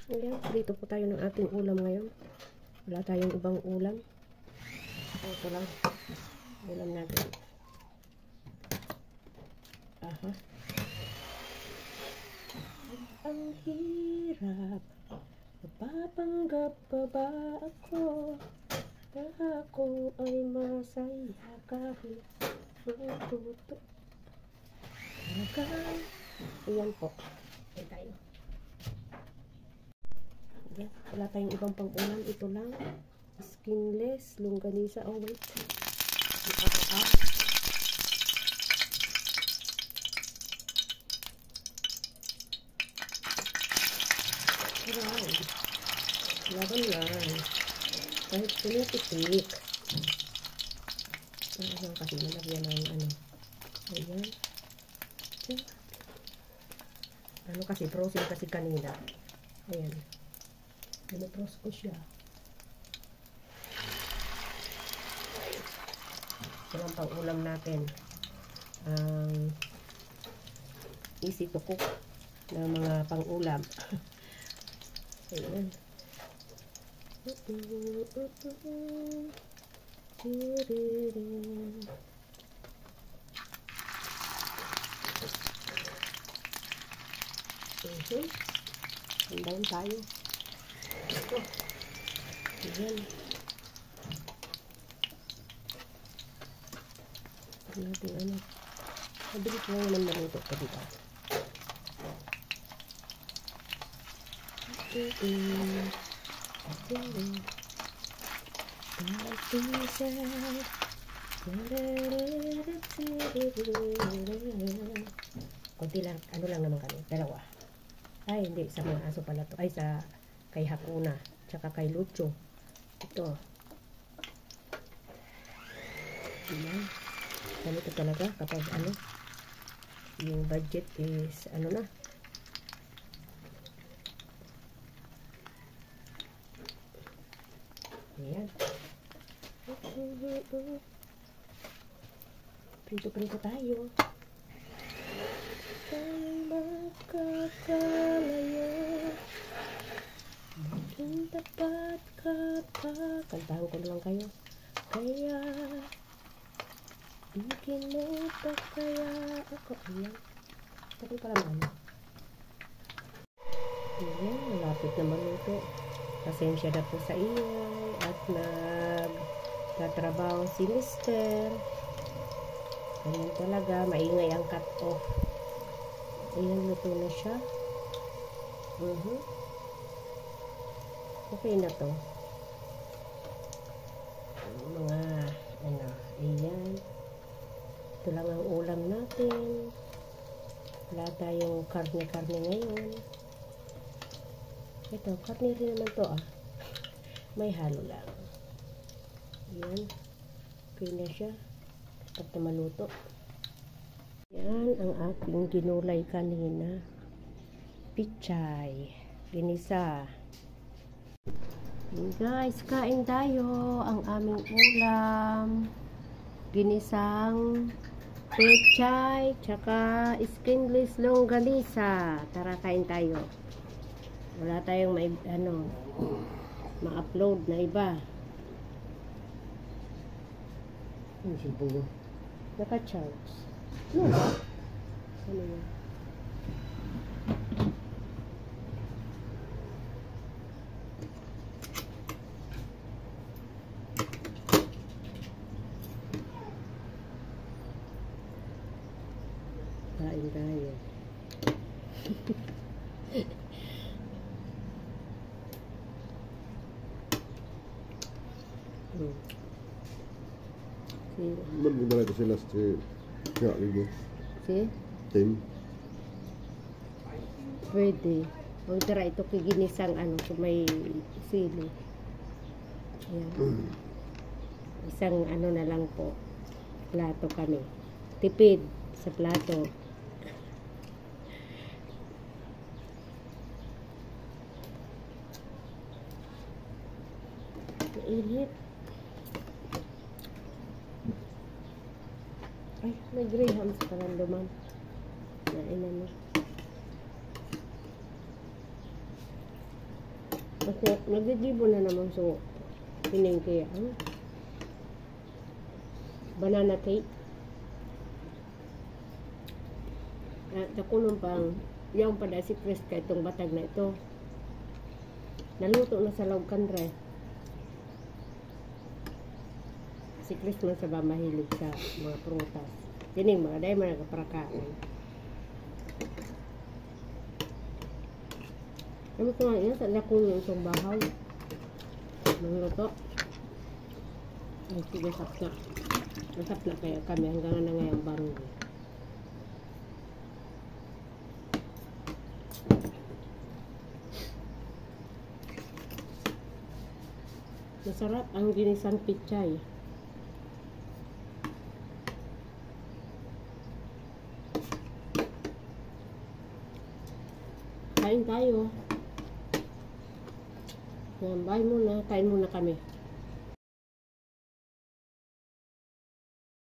Ayan, dito po tayo ng ating ulam ngayon. Wala tayong ibang ulam. Ito lang. Ulam natin. Aha. Ang hirap. Mapapanggap pa ba ako? Na ako ay masaya kahit matuto. Ayan po. Ayan tayo. Ayan. Wala tayong ibang pang-ulam. Ito lang. Skinless. Longganisa. Oh, wait. Wow. Laban lang. Kahit pinipitik. Ayan kasi nalagyan ng ano. Ayan. Ano kasi, frozen kasi kanina. Ayan. Pinapros ko siya. Ito lang pang ulam natin. Easy to cook na mga pang ulam. Ayan. Handain tayo. Ito. Ayan. Natin ano. Mabilis lang naman maluto ko dito. Kunti lang, ano lang naman kami, dalawa. Ay, hindi, sa mga aso pala to. Ay, sa kay Hakuna, tsaka kay Lucho. Ito. Diba? Ganito talaga kapag ano, yung budget is, ano na. Ayan. Prito-prito tayo. Saan makakalayo? Maging tapat ka pa. Kantahan ko lang kayo. Kaya bikin mo pa kaya ako. Ayan. Tapos pala naman. Ayan. Malapit naman ito. Pasensya na po sa iyo. At nagtatrabaho si Mister. Ganyan talaga. Maingay ang cut off. Ayan, luto na siya. Okay na to. Mga, ano, ayan. Ito lang ang ulam natin. Wala tayong karne-karne ngayon. Ito, karne rin naman to May halo lang. Ayan. Okay na siya. Dapat na maluto. Yan ang ating ginulay kanina. Pichay. Ginisa. Guys, kain tayo. Ang aming ulam. Ginisang pechay. Tsaka skinless longganisa. Tara, kain tayo. Wala tayong ma-upload na iba. Ano siya po? Naka-charge. Ano ba? Ano yun? Kain tayo. Ba't mo ba ito sila sa kaya ligo? Si? Tim? Pwede. Huwag tara ito kiginisang kung may sili. Ayan. Isang na lang po. Plato kami. Tipid sa plato. Init. Ay, may graham sa kalanduman. Nainan mo. Kasi nagdidibo na naman so piningki ang banana cake. At nakulong pang yung pada si Chris ka itong batag na ito. Naluto na sa log kanre. Si Chris man sa ba mahilig sa mga prutas. Tining mga dahil mga kaprakain. Ano ito nga yun? Sa nakulong itong bahaw. Nangluto. Ay, sige, sapna. Nasapna kaya kami hanggang na ngayong barong. Masarap ang ginisang pichay. Kain tayo. Yan, bye muna. Kain muna kami.